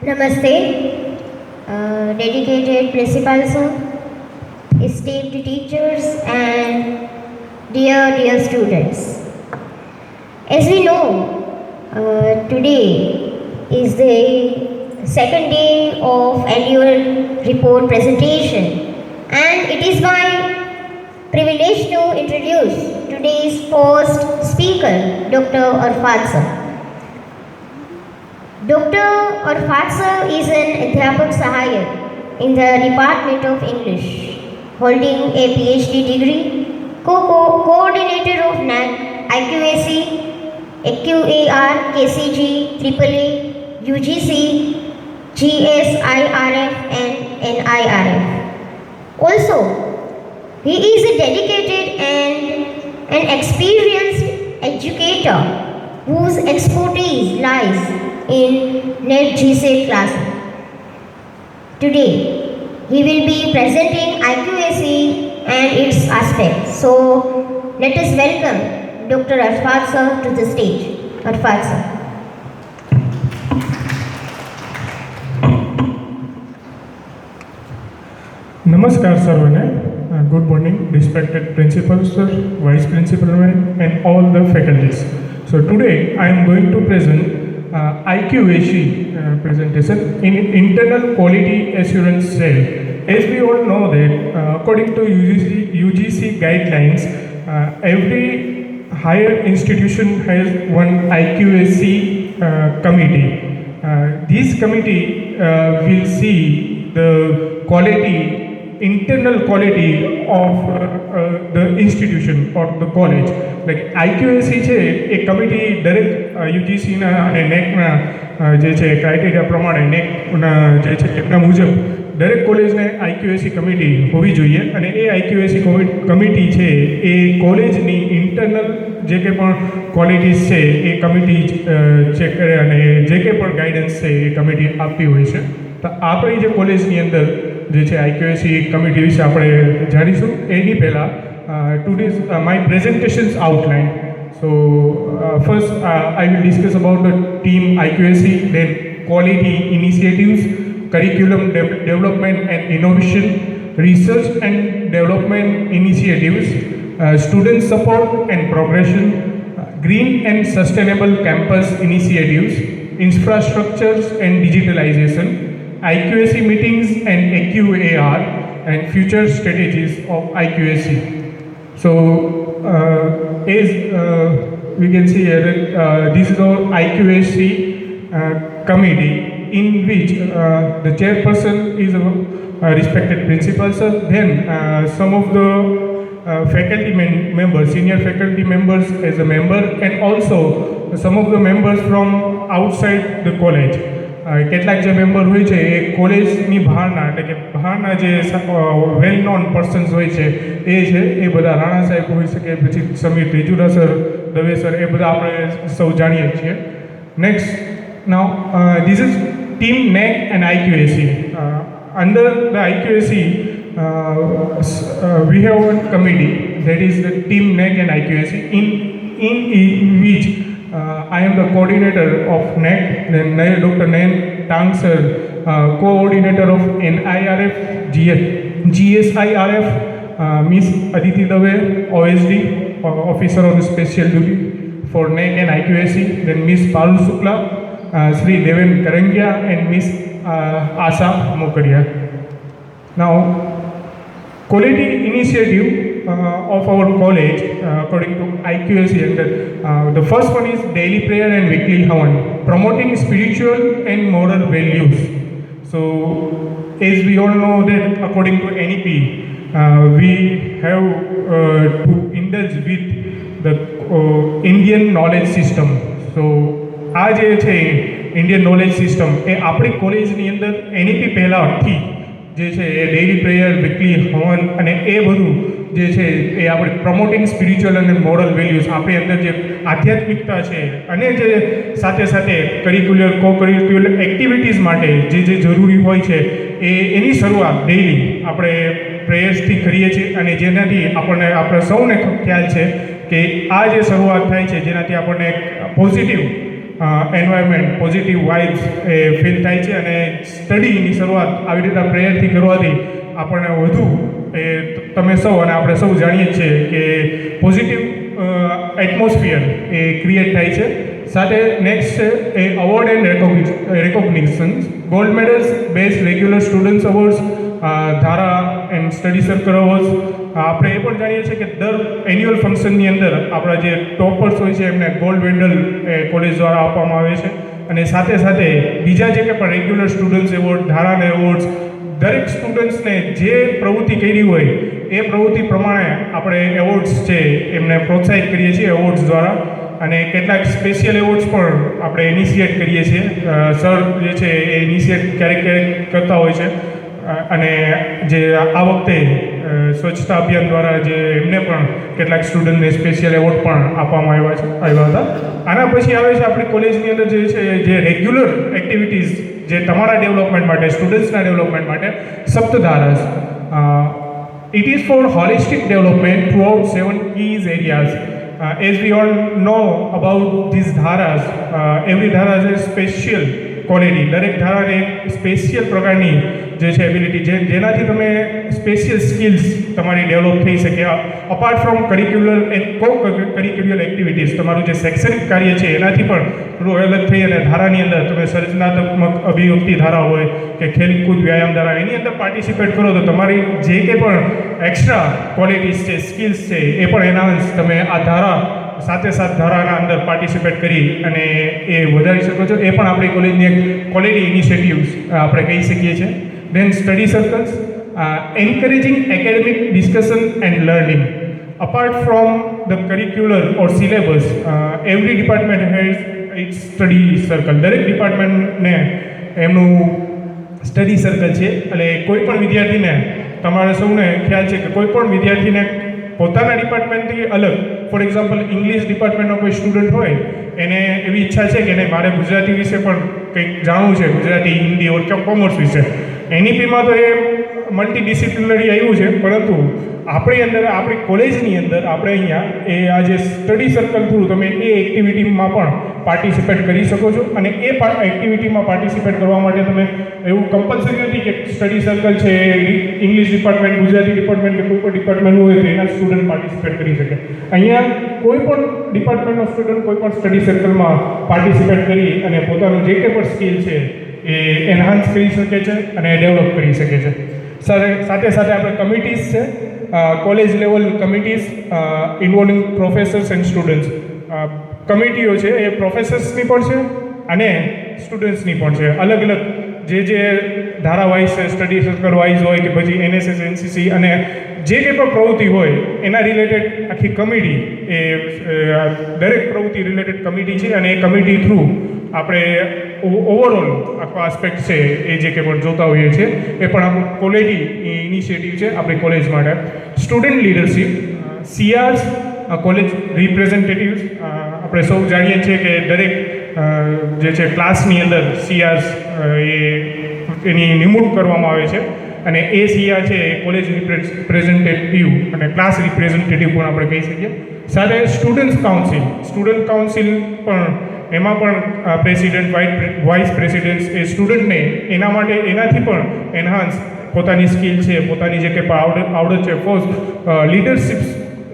Namaste, dedicated principal sir, esteemed teachers, and dear students. As we know, today is the second day of annual report presentation, and it is my privilege to introduce today's first speaker, Dr. Arfat sir. Dr. Arfat sir is an Adhyapak Sahayak in the Department of English, holding a PhD degree, coordinator of NAC, IQAC, AQAR, KCG, AAA, UGC, GSIRF and NIRF. Also, he is a dedicated and an experienced educator whose expertise lies in NET GSET class. Today, he will be presenting IQAC and its aspects. So, let us welcome Dr. Arfat sir to the stage. Arfat sir. Namaskar sir, good morning, respected principal sir, vice principal and all the faculties. So today I am going to present IQAC presentation in internal quality assurance cell. As we all know that according to UGC guidelines, every higher institution has one IQAC committee. This committee will see the quality, internal quality of the institution or the college. Like IQAC છે એ committee દરેક યુજીસીના અને નેકના જે છે criteria પ્રમાણે નેકના જે છે એમના મુજબ દરેક કોલેજને આઈક્યુએસી કમિટી હોવી જોઈએ અને એ આઈક્યુએસી કમિટી છે એ કોલેજની ઇન્ટરનલ જે કંઈ પણ ક્વોલિટીઝ છે એ કમિટી ચેક કરે અને જે કંઈ પણ ગાઈડન્સ છે એ કમિટી આપતી હોય છે. તો આપણી જે કોલેજની અંદર જે છે આઈક્યુએસી કમિટી વિશે આપણે જાણીશું. એની પહેલાં today's my presentation's outline. So first I will discuss about the team IQAC, then quality initiatives, curriculum development and innovation, research and development initiatives, student support and progression, green and sustainable campus initiatives, infrastructures and digitalization, IQAC meetings and AQAR, and future strategies of IQAC. So, as we can see here, this is our IQAC committee in which the chairperson is a respected principal sir. Then some of the faculty members, senior faculty members as a member, and also some of the members from outside the college. કેટલાક જે member હોય છે એ કોલેજની બહારના એટલે કે બહારના જે વેલ નોન પર્સન્સ હોય છે એ છે એ બધા રાણા સાહેબ હોઈ શકે, પછી સમીર ત્રિજુરા સર, દવે સર, એ બધા આપણે સૌ જાણીએ છીએ. Next now this is team NAAC and IQAC. Under the IQAC we have one committee, that is the team NEC and IQAC, in which I am the coordinator of NEC, then Dr. Nayan Tang sir, coordinator of NIRF, GSIRF, Miss Aditi Dave, OSD, officer on special duty for NEC and IQAC, then Miss Parul Shukla, Sri Deven Karangia, and Miss Asa Mokadia. Now, quality initiative of our college, according to IQAC, the first one is daily prayer and weekly havan, promoting spiritual and moral values. So, as we all know that according to NEP, we have to indulge with the Indian knowledge system. So, આ જે છે Indian knowledge system એ આપણી કોલેજની અંદર NEP પહેલાંથી જે છે એ daily prayer, weekly હવન અને એ બધું જે છે એ આપણે પ્રમોટિંગ સ્પિરિચ્યુઅલ અને મોરલ વેલ્યુઝ આપણી અંદર જે આધ્યાત્મિકતા છે અને જે સાથે સાથે કરિક્યુલર કો-કરિક્યુલર એક્ટિવિટીઝ માટે જે જરૂરી હોય છે એની શરૂઆત ડેઇલી આપણે પ્રેયર્સથી કરીએ છીએ અને જેનાથી આપણને આપણે સૌને ખ્યાલ છે કે આ જે શરૂઆત થાય છે જેનાથી આપણને પોઝિટિવ એન્વાયરમેન્ટ, પોઝિટિવ વાઇબ્સ એ ફીલ થાય છે અને સ્ટડીની શરૂઆત આવી રીતે પ્રેયરથી કરવાથી આપણને વધુ એ તમે સૌ અને આપણે સૌ જાણીએ જ છીએ કે પોઝિટિવ એટમોસ્ફિયર એ ક્રિએટ થાય છે. સાથે નેક્સ્ટ છે એ award and recognitions. Gold medals, best regular students awards, Dhara and study circle awards. આપણે એ પણ જાણીએ છીએ કે દર એન્યુઅલ ફંક્શનની અંદર આપણા જે ટોપર્સ હોય છે એમને ગોલ્ડ મેડલ કોલેજ દ્વારા આપવામાં આવે છે. અને સાથે સાથે બીજા જે કે પણ રેગ્યુલર સ્ટુડન્ટ્સ એવોર્ડ, ધારાના એવોર્ડ્સ, દરેક સ્ટુડન્ટ્સને જે પ્રવૃત્તિ કરી હોય એ પ્રવૃત્તિ પ્રમાણે આપણે એવોર્ડ્સ છે એમને પ્રોત્સાહિત કરીએ છીએ એવોર્ડ્સ દ્વારા. અને કેટલાક સ્પેશિયલ એવોર્ડ્સ પણ આપણે ઇનિશિએટ કરીએ છીએ. સર જે છે એ ઇનિશિએટ ક્યારેક કરતા હોય છે. અને જે આ વખતે સ્વચ્છતા અભિયાન દ્વારા જે એમને પણ કેટલાક સ્ટુડન્ટને સ્પેશિયલ એવોર્ડ પણ આપવામાં આવ્યા હતા. આના પછી આવે છે આપણી કોલેજની અંદર જે છે જે રેગ્યુલર એક્ટિવિટીઝ જે તમારા ડેવલપમેન્ટ માટે, સ્ટુડન્ટ્સના ડેવલપમેન્ટ માટે સપ્તધારાસ. It is for holistic development throughout 7 key areas. As we all know about these dharas, every dhara has a special quality. દરેક ધારાને એક સ્પેશિયલ પ્રકારની જે છે એબિલિટી જેનાથી તમે સ્પેશિયલ સ્કિલ્સ તમારી ડેવલપ થઈ શકે. અપાર્ટ ફ્રોમ કરિક્યુલર એન્ડ કો કરિક્યુલર એક્ટિવિટીઝ, તમારું જે શૈક્ષણિક કાર્ય છે એનાથી પણ થોડું અલગ થઈ અને ધારાની અંદર તમે સર્જનાત્મક અભિવ્યક્તિ ધારા હોય કે ખેલકૂદ વ્યાયામ ધારા એની અંદર પાર્ટિસિપેટ કરો તો તમારી જે કંઈ પણ એક્સ્ટ્રા ક્વોલિટીઝ છે, સ્કિલ્સ છે એ પણ એનાન્સ તમે આ ધારા સાથે ધારાના અંદર પાર્ટિસિપેટ કરી અને એ વધારી શકો છો. એ પણ આપણી કોલેજની એક ક્વોલિટી ઇનિશિયેટિવ્સ આપણે કહી શકીએ છીએ. Then study circles, encouraging academic discussion and learning. Apart from the curricular or syllabus, every department has its study circle. દરેક ડિપાર્ટમેન્ટને એમનું સ્ટડી સર્કલ છે. એટલે કોઈ પણ વિદ્યાર્થીને, તમારે સૌને ખ્યાલ છે કે કોઈ પણ વિદ્યાર્થીને પોતાના ડિપાર્ટમેન્ટથી અલગ, ફોર એક્ઝામ્પલ ઇંગ્લિશ ડિપાર્ટમેન્ટનો કોઈ સ્ટુડન્ટ હોય, એને એવી ઈચ્છા છે કે નહીં મારે ગુજરાતી વિશે પણ કંઈક જાણવું છે, ગુજરાતી, હિન્દી ઓર કોમર્સ વિશે. એનઈપીમાં તો એ મલ્ટી ડિસિપ્લિનરી આવ્યું છે, પરંતુ આપણી અંદર, આપણી કોલેજની અંદર આપણે અહીંયા એ આ જે સ્ટડી સર્કલ થ્રુ તમે એ એક્ટિવિટીમાં પણ પાર્ટિસિપેટ કરી શકો છો. અને એ એક્ટિવિટીમાં પાર્ટિસિપેટ કરવા માટે તમે એવું કમ્પલસરી નથી કે સ્ટડી સર્કલ છે ઇંગ્લિશ ડિપાર્ટમેન્ટ, ગુજરાતી ડિપાર્ટમેન્ટ કે કોઈ પણ ડિપાર્ટમેન્ટનું હોય તો એના સ્ટુડન્ટ પાર્ટિસિપેટ કરી શકે. અહીંયા કોઈ પણ ડિપાર્ટમેન્ટનો સ્ટુડન્ટ કોઈ પણ સ્ટડી સર્કલમાં પાર્ટિસિપેટ કરી અને પોતાનું જે કંઈ પણ સ્કિલ છે એ એન્હાન્સ કરી શકે છે અને ડેવલપ કરી શકે છે. સાથે સાથે આપણે કમિટીઝ છે, college level committees involving professors and students. કમિટીઓ છે એ પ્રોફેસર્સની પણ છે અને સ્ટુડન્ટ્સની પણ છે. અલગ અલગ જે ધારા વાઇઝ છે, સ્ટડી સર્કલ વાઇઝ હોય કે પછી એનએસએસ, એનસીસી અને જે કંઈ પણ પ્રવૃત્તિ હોય એના રિલેટેડ આખી કમિટી, એ દરેક પ્રવૃત્તિ રિલેટેડ કમિટી છે. અને એ કમિટી થ્રુ આપણે ઓવરઓલ આખો આસ્પેક્ટ છે એ જે કંઈ પણ જોતા હોઈએ છીએ એ પણ આપણું ક્વોલિટી ઇનિશિયેટિવ છે આપણી કોલેજ માટે. Student leadership, CRs, college representatives. આપણે સૌ જાણીએ છીએ કે દરેક જે છે ક્લાસની અંદર સીઆર્સ એની નિમણૂક કરવામાં આવે છે અને એ સીઆર છે એ કોલેજ રિપ્રેઝેન્ટેટિવ અને ક્લાસ રિપ્રેઝેન્ટેટિવ પણ આપણે કહી શકીએ. સાથે સ્ટુડન્ટ કાઉન્સિલ પણ, એમાં પણ પ્રેસિડેન્ટ, વાઇસ પ્રેસિડેન્ટ એ સ્ટુડન્ટને એના માટે એનાથી પણ એન્હાન્સ પોતાની સ્કિલ છે, પોતાની જે કંઈ આવડત છે, ફોર્સ લીડરશિપ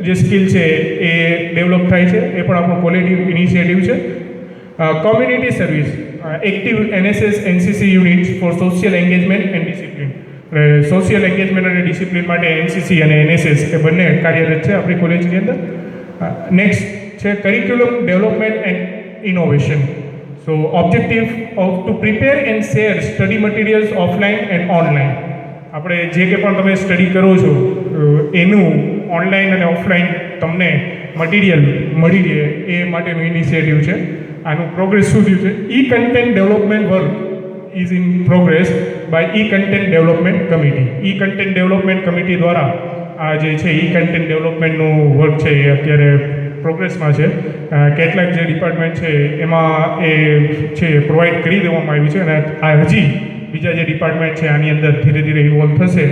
જે સ્કિલ છે એ ડેવલપ થાય છે. એ પણ આપણું ક્વોલિટી ઇનિશિયેટિવ છે. Community service, active NSS, NCC units four social engagement and discipline. Social engagement અને ડિસિપ્લિન માટે એનસીસી અને એનએસએસ એ બંને કાર્યરત છે આપણી કોલેજની અંદર. નેક્સ્ટ છે curriculum development and innovation. So objective of to prepare and share study materials offline and online. આપણે જે કે પણ તમે સ્ટડી કરો છો એનું ઓનલાઈન અને ઓફલાઈન તમને મટીરિયલ મળી રહે એ માટેનું ઇનિશિયેટિવ છે. આનું પ્રોગ્રેસ શું થયું છે? E content development work is in progress by e content development committee. E content development committee દ્વારા આ જે છે ઈ કન્ટેન્ટ ડેવલપમેન્ટનું વર્ક છે એ અત્યારે પ્રોગ્રેસમાં છે. કેટલાક જે ડિપાર્ટમેન્ટ છે એમાં એ છે પ્રોવાઈડ કરી દેવામાં આવ્યું છે અને આ હજી બીજા જે ડિપાર્ટમેન્ટ છે આની અંદર ધીરે ધીરે ઇન્વોલ્વ થશે.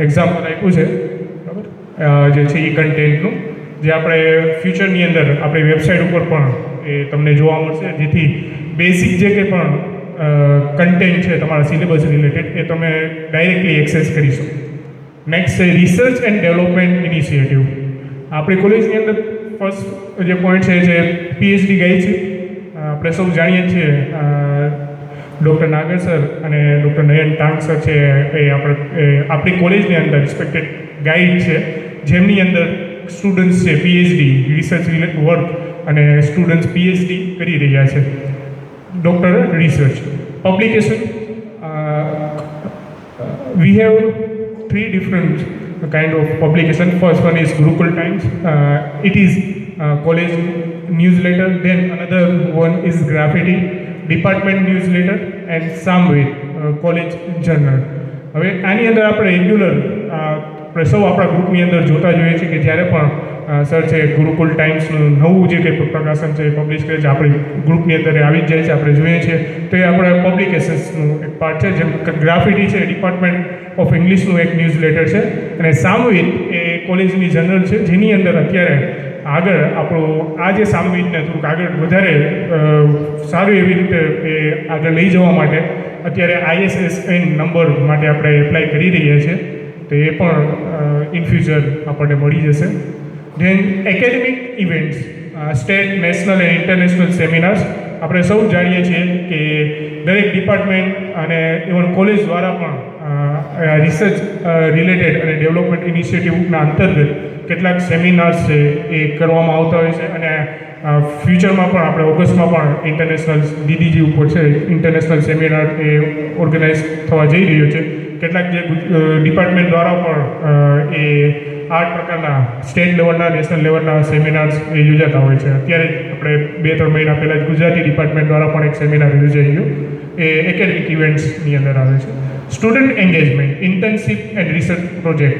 એક્ઝામ્પલ આપ્યું છે બરાબર જે છે ઈ કન્ટેન્ટનું, જે આપણે ફ્યુચરની અંદર આપણી વેબસાઇટ ઉપર પણ એ તમને જોવા મળશે, જેથી બેઝિક જે કંઈ પણ કન્ટેન્ટ છે તમારા સિલેબસ રિલેટેડ એ તમે ડાયરેક્ટલી એક્સેસ કરી શકો. નેક્સ્ટ છે રિસર્ચ એન્ડ ડેવલપમેન્ટ ઇનિશિયેટિવ. આપણી કોલેજની અંદર ફર્સ્ટ જે પોઈન્ટ છે જે પીએચડી ગાઈડ છે. આપણે સૌ જાણીએ છીએ ડૉક્ટર નાગર સર અને ડૉક્ટર નયન ટાંગ સર છે એ આપણી કોલેજની અંદર રિસ્પેક્ટેડ ગાઈડ છે, જેમની અંદર સ્ટુડન્ટ્સ છે પીએચડી રિસર્ચ રિલેટેડ વર્ક અને સ્ટુડન્ટ્સ પીએચડી કરી રહ્યા છે. Doctor research publication, we have 3 different kind of publication. First one is Gurukul Times. It is college newsletter. Then another one is Graffiti department newsletter and Samved college journal. હવે આની અંદર આપણે regular આપણે સૌ આપણા ગ્રુપની અંદર જોતા જોઈએ છીએ કે જ્યારે પણ સર છે ગુરુકુલ ટાઈમ્સનું નવું જે કંઈ પ્રકાશન છે એ પબ્લિશ કરે છે, આપણી ગ્રુપની અંદર આવી જ જાય છે, આપણે જોઈએ છીએ. તો એ આપણા પબ્લિકેશન્સનું એક પાર્ટ છે. જેમ ગ્રાફિટી છે ડિપાર્ટમેન્ટ ઓફ ઇંગ્લિશનું એક ન્યૂઝલેટર છે, અને સામવેદ એ કોલેજની જર્નલ છે, જેની અંદર અત્યારે આગળ આપણું આ જે સામવેદને થોડુંક આગળ વધારે સારી એવી રીતે એ આગળ લઈ જવા માટે અત્યારે ISSN નંબર માટે આપણે એપ્લાય કરી રહ્યા છીએ. તો એ પણ ઇન ફ્યુચર આપણને મળી જશે. Then academic events, state, national and international seminars. આપણે સૌ જાણીએ છીએ કે દરેક ડિપાર્ટમેન્ટ અને ઇવન કોલેજ દ્વારા પણ રિસર્ચ રિલેટેડ અને ડેવલપમેન્ટ ઇનિશિયેટિવના અંતર્ગત કેટલાક સેમિનાર્સ છે એ કરવામાં આવતા હોય છે, અને ફ્યુચરમાં પણ આપણે ઓગસ્ટમાં પણ ઇન્ટરનેશનલ DDG ઉપર છે ઇન્ટરનેશનલ સેમિનાર એ ઓર્ગેનાઇઝ થવા જઈ રહ્યો છે. કેટલાક જે ડિપાર્ટમેન્ટ દ્વારા પણ એ 8 પ્રકારના સ્ટેટ લેવલના, નેશનલ લેવલના સેમિનાર્સ એ યોજાતા હોય છે. અત્યારે આપણે 2-3 મહિના પહેલાં જ ગુજરાતી ડિપાર્ટમેન્ટ દ્વારા પણ એક સેમિનાર યોજાઈ ગયો, એ એકેડેમિક ઇવેન્ટ્સની અંદર આવે છે. Student engagement, internship and research project.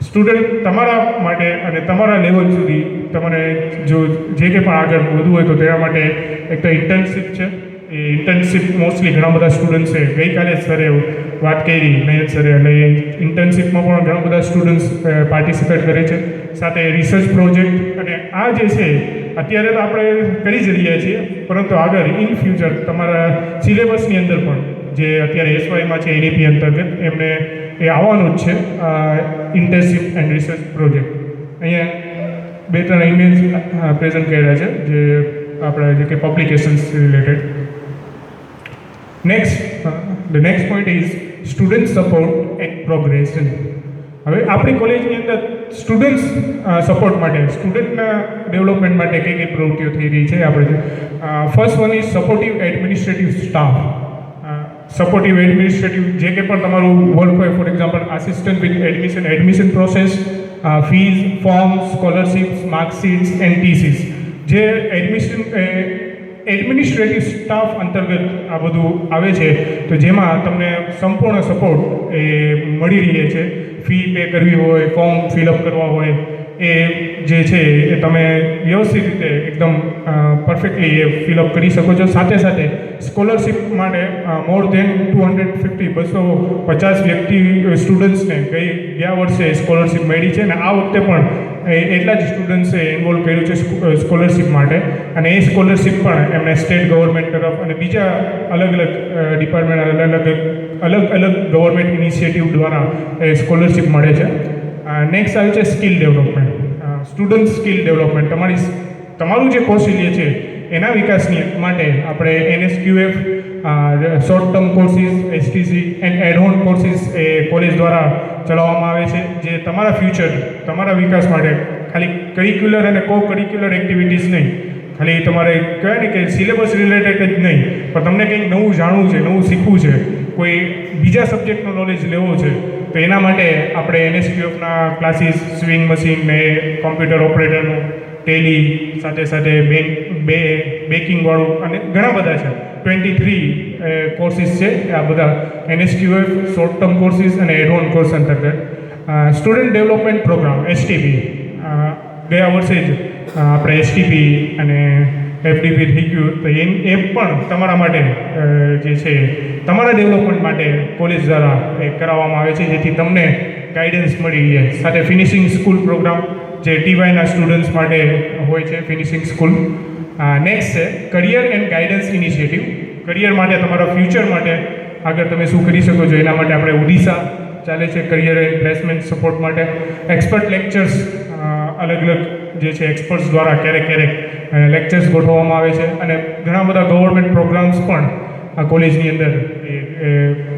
Student તમારા માટે અને તમારા લેવલ સુધી તમારે જો જે કંઈ પણ આગળ વધવું હોય તો તેના માટે એક તો ઇન્ટર્નશિપ છે. એ ઇન્ટર્નશિપ મોસ્ટલી ઘણા બધા સ્ટુડન્ટ્સે ગઈકાલે જ સરે વાત કરી, નયન સરે, એટલે ઇન્ટર્નશિપમાં પણ ઘણા બધા સ્ટુડન્ટ્સ પાર્ટિસિપેટ કરે છે. સાથે રિસર્ચ પ્રોજેક્ટ, અને આ જે છે અત્યારે તો આપણે કરી જ રહ્યા છીએ, પરંતુ આગળ ઇન ફ્યુચર તમારા સિલેબસની અંદર પણ જે અત્યારે SYમાં છે ADP અંતર્ગત એમને એ આવવાનું જ છે ઇન્ટર્નશિપ એન્ડ રિસર્ચ પ્રોજેક્ટ. અહીંયા 2-3 ઇમેજ પ્રેઝન્ટ કર્યા છે જે આપણા જે કે publications related. The next point is student support and progression. હવે આપણી કોલેજની અંદર સ્ટુડન્ટ્સ સપોર્ટ માટે, સ્ટુડન્ટના ડેવલપમેન્ટ માટે કઈ કઈ પ્રવૃત્તિઓ થઈ રહી છે આપણે. First one is supportive administrative staff. Supportive administrative જે કંઈ પણ તમારું વર્ક હોય, for example assistant with admission process, fees, form, scholarships, marksheets and TCs. જે એડમિનિસ્ટ્રેટિવ સ્ટાફ અંતર્ગત આ બધું આવે છે, તો જેમાં તમને સંપૂર્ણ સપોર્ટ એ મળી રહે છે. ફી પે કરવી હોય, ફોર્મ ફિલઅપ કરવા હોય, એ જે છે એ તમે વ્યવસ્થિત રીતે એકદમ પરફેક્ટલી એ ફિલઅપ કરી શકો છો. સાથે સાથે સ્કોલરશિપ માટે મોર ધેન 250 વ્યક્તિ સ્ટુડન્ટ્સને ગયા વર્ષે સ્કોલરશિપ મળી છે, અને આ વખતે પણ એટલા જ સ્ટુડન્ટ્સે ઇન્વોલ્વ કર્યું છે સ્કોલરશિપ માટે, અને એ સ્કોલરશિપ પણ એમને સ્ટેટ ગવર્મેન્ટ તરફ અને બીજા અલગ અલગ ડિપાર્ટમેન્ટ અલગ અલગ ગવર્મેન્ટ ઇનિશિયેટિવ દ્વારા એ સ્કોલરશિપ મળે છે. નેક્સ્ટ આવે છે skill development. Student skill development, તમારું જે કૌશલ્ય છે એના વિકાસની માટે આપણે NSQF, short term courses, STC and add on courses એ કોલેજ દ્વારા ચલાવવામાં આવે છે, જે તમારા ફ્યુચર, તમારા વિકાસ માટે ખાલી કરિક્યુલર અને કો કરિક્યુલર એક્ટિવિટીઝ નહીં, ખાલી તમારે કહેવાય ને કે સિલેબસ રિલેટેડ જ નહીં, પણ તમને કંઈક નવું જાણવું છે, નવું શીખવું છે, કોઈ બીજા સબ્જેક્ટનો નોલેજ લેવો છે, તો એના માટે આપણે NSQFના ક્લાસીસ, સ્વિંગ મશીન ને કોમ્પ્યુટર ઓપરેટરનું, ટેલી, સાથે સાથે બેકિંગવાળું અને ઘણા બધા છે. 23 કોર્સિસ છે આ બધા NSQF, શોર્ટ ટર્મ કોર્સિસ અને એડહોન કોર્સ અંતર્ગત. સ્ટુડન્ટ ડેવલપમેન્ટ પ્રોગ્રામ STP, ગયા વર્ષે જ આપણે STP અને FDP થઈ ગયું, તો એ પણ તમારા માટે જે છે તમારા ડેવલપમેન્ટ માટે કોલેજ દ્વારા એ કરાવવામાં આવે છે, જેથી તમને ગાઈડન્સ મળી રહે. સાથે ફિનિશિંગ સ્કૂલ પ્રોગ્રામ જે TYના સ્ટુડન્ટ્સ માટે હોય છે, ફિનિશિંગ સ્કૂલ. નેક્સ્ટ છે career and guidance initiative. Career માટે, તમારા ફ્યુચર માટે આગળ તમે શું કરી શકો છો એના માટે આપણે ઓડિશા ચાલે છે કરિયર એન્ડ પ્લેસમેન્ટ સપોર્ટ માટે. એક્સપર્ટ લેક્ચર્સ, અલગ અલગ જે છે એક્સપર્ટ્સ દ્વારા ક્યારેક લેક્ચર્સ ગોઠવવામાં આવે છે, અને ઘણા બધા ગવર્મેન્ટ પ્રોગ્રામ્સ પણ આ કોલેજની અંદર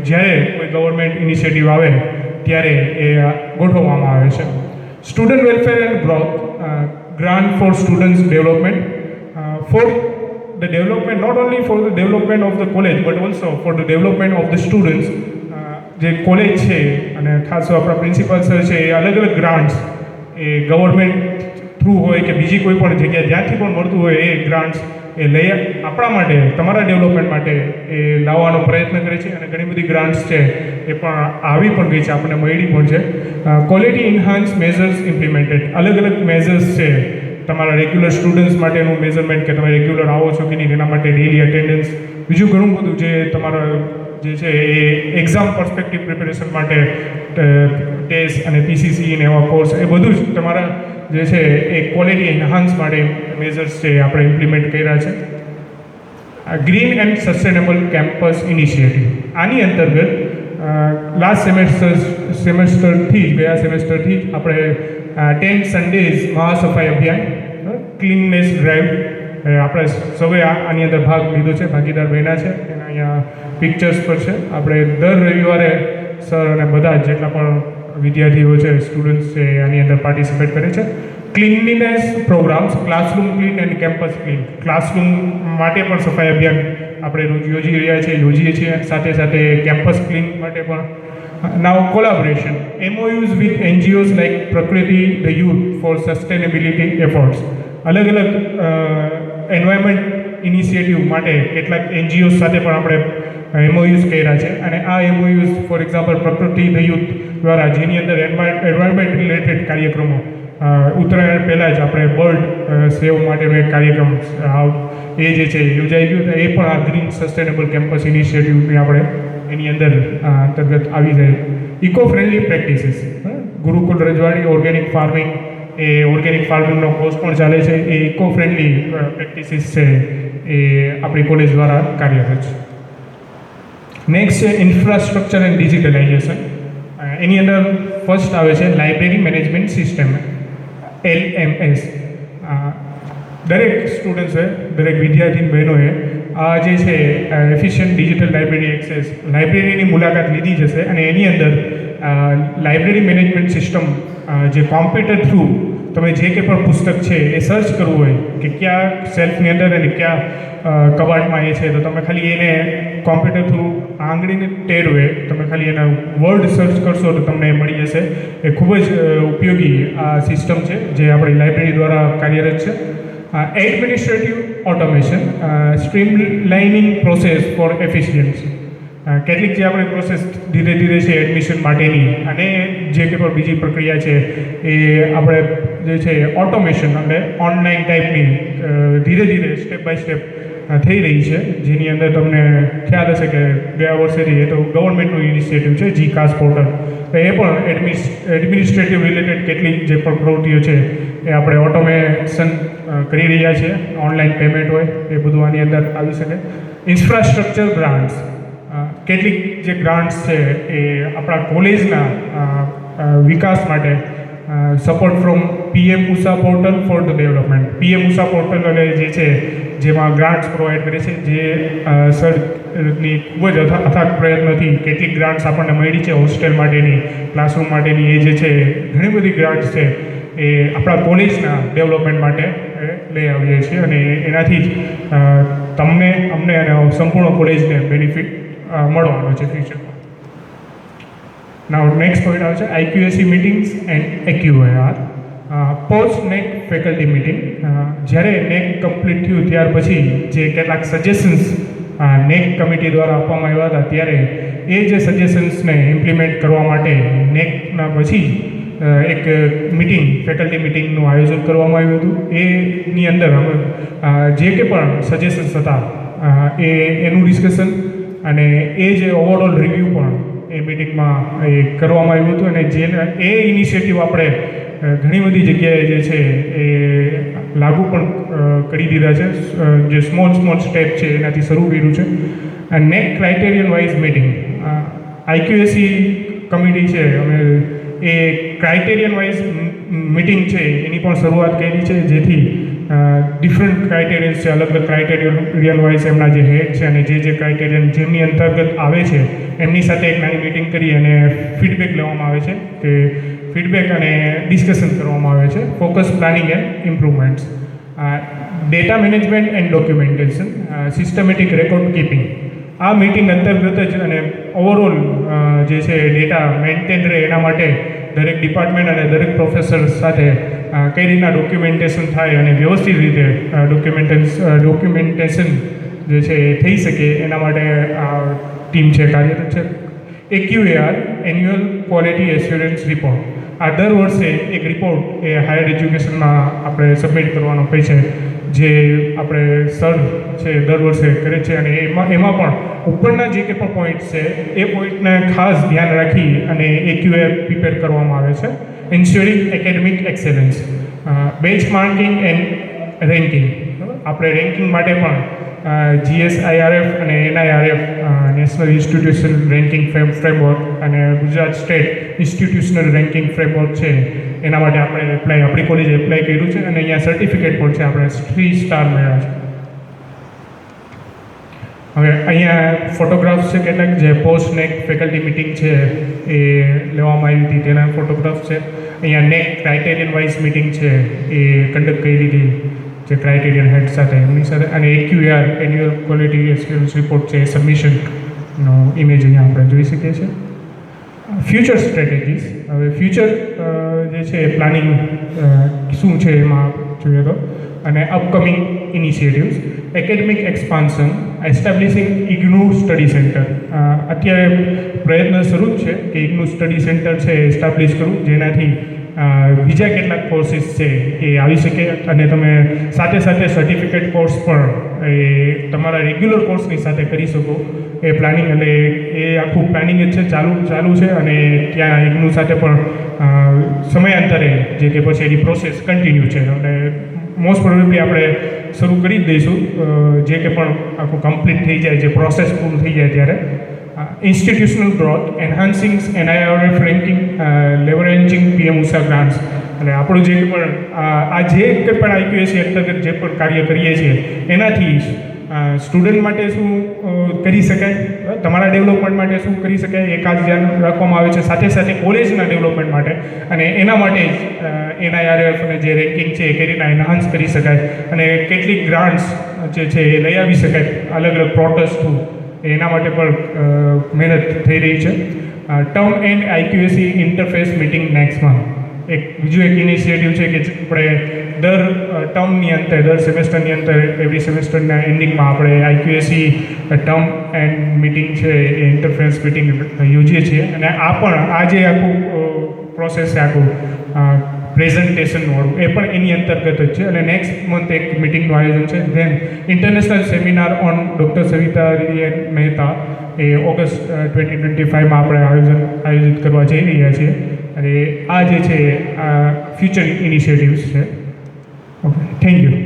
જ્યારે કોઈ ગવર્મેન્ટ ઇનિશિયેટિવ આવે ત્યારે એ ગોઠવવામાં આવે છે. Student welfare and growth, grant for students development, for the development, not only for the development of the college but also for the development of the students. જે કોલેજ છે અને ખાસ આપણા પ્રિન્સિપલ સર છે એ અલગ અલગ ગ્રાન્ટ્સ એ government through હોય કે બીજી કોઈ પણ જગ્યાએ જ્યાંથી પણ મળતું હોય એ ગ્રાન્ટ્સ એ લઈ આપણા માટે, તમારા ડેવલપમેન્ટ માટે એ લાવવાનો પ્રયત્ન કરે છે, અને ઘણી બધી ગ્રાન્ટ્સ છે એ પણ આવી પણ ગઈ છે, આપણને મળી પણ છે. ક્વોલિટી ઇન્હાન્સ મેઝર્સ ઇમ્પ્લિમેન્ટેડ, અલગ અલગ મેઝર્સ છે તમારા રેગ્યુલર સ્ટુડન્ટ્સ માટેનું મેઝરમેન્ટ કે તમે રેગ્યુલર આવો છો કે નહીં એના માટે ડેલી અટેન્ડન્સ, બીજું ઘણું બધું જે તમારા જે છે એ એક્ઝામ પર્સપેક્ટિવ પ્રિપેરેશન માટે ટેસ્ટ અને પીસીસી ને એવા કોર્સ, એ બધું જ તમારા જે છે એ ક્વોલિટી એન્હાન્સ માટે મેઝર્સ છે આપણે ઇમ્પ્લિમેન્ટ કર્યા છે. Green and sustainable campus initiative, આની અંતર્ગત લાસ્ટ સેમેસ્ટરથી જ ગયા સેમેસ્ટરથી જ આપણે 10 સન્ડેઝ મહાસફાઈ અભિયાન, ક્લીનનેસ ડ્રાઈવ, આપણે સૌએ આની અંદર ભાગ લીધો છે, ભાગીદાર બન્યા છે. એના અહીંયા પિક્ચર્સ પર છે. આપણે દર રવિવારે સર અને બધા જેટલા પણ વિદ્યાર્થીઓ છે, સ્ટુડન્ટ્સ છે, આની અંદર પાર્ટિસિપેટ કરે છે. Cleanliness programmes, classroom clean and campus clean, classroom માટે પણ સફાઈ અભિયાન આપણે રોજ યોજીએ છીએ, સાથે સાથે કેમ્પસ ક્લીન માટે પણ. Now collaboration, MOUs with NGOs like Prakriti the Youth for sustainability efforts. અલગ અલગ એન્વાયરમેન્ટ ઇનિશિયેટિવ માટે કેટલાક NGOs સાથે પણ આપણે MOUs કર્યા છે, અને આ MOUs ફોર એક્ઝામ્પલ પ્રકૃતિ ધ યુથ દ્વારા, જેની અંદર એન્વાયરમેન્ટ રિલેટેડ કાર્યક્રમો, ઉત્તરાયણ પહેલાં જ આપણે બર્ડ સેવ માટેનો એક કાર્યક્રમ એ જે છે યોજાઈ ગયો, એ પણ આ ગ્રીન સસ્ટેનેબલ કેમ્પસ ઇનિશિયેટિવની આપણે એની અંદર અંતર્ગત આવી જાય. ઇકો ફ્રેન્ડલી પ્રેક્ટિસીસ, ગુરુકુલ રજવાડી ઓર્ગેનિક ફાર્મિંગ, એ ઓર્ગેનિક ફાર્મિંગનો કોર્સ પણ ચાલે છે. એ ઇકો ફ્રેન્ડલી પ્રેક્ટિસીસ છે એ આપણી કોલેજ દ્વારા કાર્યરત છે. નેક્સ્ટ છે ઇન્ફ્રાસ્ટ્રક્ચર એન્ડ ડિજિટલાઇઝેશન. એની અંદર ફર્સ્ટ આવે છે લાઇબ્રેરી મેનેજમેન્ટ સિસ્ટમ, LMS. દરેક સ્ટુડન્ટ્સે, દરેક વિદ્યાર્થી બહેનોએ આ જે છે એફિશિયન્ટ ડિજિટલ લાઇબ્રેરી એક્સેસ, લાઇબ્રેરીની મુલાકાત લીધી જશે, અને એની અંદર લાઇબ્રેરી મેનેજમેન્ટ સિસ્ટમ જે કોમ્પ્યુટર થ્રુ તમે જે કંઈ પણ પુસ્તક છે એ સર્ચ કરવું હોય કે ક્યાં સેલ્ફની અંદર અને ક્યાં કબાટમાં એ છે, તો તમે ખાલી એને કોમ્પ્યુટર થ્રુ આંગળીને ટેરવે તમે ખાલી એના વર્ડ સર્ચ કરશો તો તમને મળી જશે. એ ખૂબ જ ઉપયોગી આ સિસ્ટમ છે જે આપણી લાઇબ્રેરી દ્વારા કાર્યરત છે. Administrative automation, streamlining process for efficiency. કેટલીક જે આપણે પ્રોસેસ ધીરે ધીરે છે એડમિશન માટેની અને જે કંઈ પણ બીજી પ્રક્રિયા છે એ આપણે જે છે ઓટોમેશન અને ઓનલાઈન ટાઈપની ધીરે ધીરે સ્ટેપ બાય સ્ટેપ થઈ રહી છે, જેની અંદર તમને ખ્યાલ હશે કે ગયા વર્ષેથી એ તો ગવર્મેન્ટનું ઇનિશિયેટિવ છે GCAS પોર્ટલ, એ પણ એડમિનિસ્ટ્રેટિવ રિલેટેડ કેટલીક જે પણ પ્રવૃત્તિઓ છે એ આપણે ઓટોમેશન કરી રહ્યા છીએ. ઓનલાઈન પેમેન્ટ હોય એ બધું આની અંદર આવી શકે. ઇન્ફ્રાસ્ટ્રક્ચર ગ્રાન્ટ્સ, કેટલીક જે ગ્રાન્ટ્સ છે એ આપણા કોલેજના વિકાસ માટે support from PM Usha portal for the development. PM Usha portal એટલે જે છે જેમાં ગ્રાન્ટ્સ પ્રોવાઈડ કરે છે, જે સરની ખૂબ જ અથાગ પ્રયત્નથી કેટલીક ગ્રાન્ટ્સ આપણને મળી છે હોસ્ટેલ માટેની, ક્લાસરૂમ માટેની. એ જે છે ઘણી બધી ગ્રાન્ટ્સ છે એ આપણા કોલેજના ડેવલપમેન્ટ માટે લઈ આવીએ છીએ, અને એનાથી જ તમને, અમને અને સંપૂર્ણ કોલેજને બેનિફિટ મળવાનો છે ફ્યુચરમાં. નાઉ નેક્સ્ટ પોઈન્ટ આવે છે IQAC meetings and AQAR. Post નેક ફેકલ્ટી મિટિંગ, જ્યારે નેક કમ્પ્લીટ થયું ત્યાર પછી જે કેટલાક સજેશન્સ નેક કમિટી દ્વારા આપવામાં આવ્યા હતા, ત્યારે એ જે સજેશન્સને ઇમ્પ્લિમેન્ટ કરવા માટે નેકના પછી એક મિટિંગ, ફેકલ્ટી મિટિંગનું આયોજન કરવામાં આવ્યું હતું. એની અંદર જે કે પણ સજેશન્સ હતા એનું ડિસ્કશન અને એ જે ઓવરઓલ રિવ્યૂ પણ એ મિટિંગમાં એ કરવામાં આવ્યું હતું, અને જે એ ઇનિશિયેટિવ આપણે ઘણી બધી જગ્યાએ જે છે એ લાગુ પણ કરી દીધા છે. જે સ્મોલ સ્ટેપ છે એનાથી શરૂ કર્યું છે. અને નેક criterion wise meeting IQAC committee છે અમે એ ક્રાઇટેરિયન વાઇઝ મીટિંગ છે એની પણ શરૂઆત કરી છે, જેથી ડિફરન્ટ ક્રાઇટેરિયન્સ છે, અલગ અલગ ક્રાઇટેરિયન વાઇઝ એમના જે હેડ છે અને જે ક્રાઇટેરિયન જેમની અંતર્ગત આવે છે એમની સાથે એક નાની મીટિંગ કરી અને ફીડબેક લેવામાં આવે છે કે ફીડબેક અને ડિસ્કશન કરવામાં આવે છે. Focus planning and improvements, data management and documentation, systematic record keeping. આ મીટિંગ અંતર્ગત જ અને ઓવરઓલ જે છે ડેટા મેન્ટેન રહે એના માટે દરેક ડિપાર્ટમેન્ટ અને દરેક પ્રોફેસર સાથે કઈ રીતના ડોક્યુમેન્ટેશન થાય અને વ્યવસ્થિત રીતે ડોક્યુમેન્ટેશન જે છે એ થઈ શકે એના માટે આ ટીમ છે કાર્યરત છે. AQAR annual quality assurance report, આ દર વર્ષે એક રિપોર્ટ એ હાયર એજ્યુકેશનમાં આપણે સબમિટ કરવાનો હોય છે, જે આપણે સર છે દર વર્ષે કરે છે અને એમાં પણ ઉપરના જે કંઈ પણ પોઈન્ટ છે એ પોઈન્ટને ખાસ ધ્યાન રાખી અને AQAR પ્રિપેર કરવામાં આવે છે. Ensuring academic excellence, benchmarking and ranking. આપણે રેન્કિંગ માટે પણ GSIRF અને NIRF national institution ranking framework અને Gujarat state institutional ranking framework છે એના માટે આપણે આપણી કોલેજે એપ્લાય કર્યું છે અને અહીંયા સર્ટિફિકેટ પણ છે, આપણે 3 સ્ટાર મળ્યા છે. હવે અહીંયા ફોટોગ્રાફ્સ છે કેટલાક, જે પોસ્ટ નેક ફેકલ્ટી મિટિંગ છે એ લેવામાં આવી હતી તેના ફોટોગ્રાફ્સ છે. અહીંયા નેક ક્રાઇટેરિયન વાઇઝ મિટિંગ છે એ કન્ડક્ટ કરી હતી જે ક્રાઇટેરિયન હેડ સાથે એમની સાથે, અને AQAR annual quality assurance report છે સબમિશનનો ઇમેજ અહીંયા આપણે જોઈ શકીએ છીએ. ફ્યુચર સ્ટ્રેટેજીસ, હવે ફ્યુચર જે છે પ્લાનિંગ શું છે એમાં જોઈએ તો, અને upcoming initiatives, academic expansion, establishing IGNOU study centre. અત્યારે પ્રયત્ન શરૂ જ છે કે ઇગ્નુ સ્ટડી સેન્ટર છે એસ્ટાબ્લિશ કરવું, જેનાથી બીજા કેટલાક કોર્સીસ છે એ આવી શકે અને તમે સાથે સાથે સર્ટિફિકેટ કોર્સ પણ એ તમારા રેગ્યુલર કોર્સની સાથે કરી શકો. એ પ્લાનિંગ એટલે એ આખું પ્લાનિંગ જ છે ચાલુ છે અને ત્યાં ઇગ્નુ સાથે પણ સમયાંતરે જે કે પછી એની પ્રોસેસ કન્ટિન્યુ છે અને મોસ્ટ પ્રોબેબલી આપણે શરૂ કરી જ દઈશું જે કે પણ આખું કમ્પ્લીટ થઈ જાય, જે પ્રોસેસ પૂરું થઈ જાય ત્યારે. Institutional growth, enhancing NIRF ranking, leveraging PM Usha grants. એટલે આપણું જે પણ આ જે કંઈ પણ આઈક્યુએસી અંતર્ગત જે પણ કાર્ય કરીએ છીએ એનાથી સ્ટુડન્ટ માટે શું કરી શકાય, તમારા ડેવલપમેન્ટ માટે શું કરી શકાય એ ખાસ ધ્યાન રાખવામાં આવે છે, સાથે સાથે કોલેજના ડેવલપમેન્ટ માટે અને એના માટે જ NIRF અને જે રેન્કિંગ છે એ કઈ રીતના એનહાન્સ કરી શકાય અને કેટલીક ગ્રાન્ટ્સ જે છે એ લઈ આવી શકાય અલગ અલગ પ્રોટેસ્ટ થ્રુ, એના માટે પણ મહેનત થઈ રહી છે. Term end IQAC interface meeting next month, એક બીજું એક ઇનિશિયેટિવ છે કે આપણે દર ટર્મની અંતે, દર સેમેસ્ટરની અંતે, એવરી સેમેસ્ટરના એન્ડિંગમાં આપણે આઈક્યુએસી ટર્મ એન્ડ મિટિંગ છે એ ઇન્ટરફેસ મિટિંગ યોજીએ છીએ અને આ જે આખું પ્રોસેસ છે આખું પ્રેઝન્ટેશનવાળું એ પણ એની અંતર્ગત જ છે અને નેક્સ્ટ મંથ એક મિટિંગનું આયોજન છે. Then international seminar on doctor Savita Mehta એ ઓગસ્ટ 2025માં આપણે આયોજિત કરવા જઈ રહ્યા છીએ અને આ જે છે આ ફ્યુચર ઇનિશિયેટિવ્સ છે. Okay, thank you.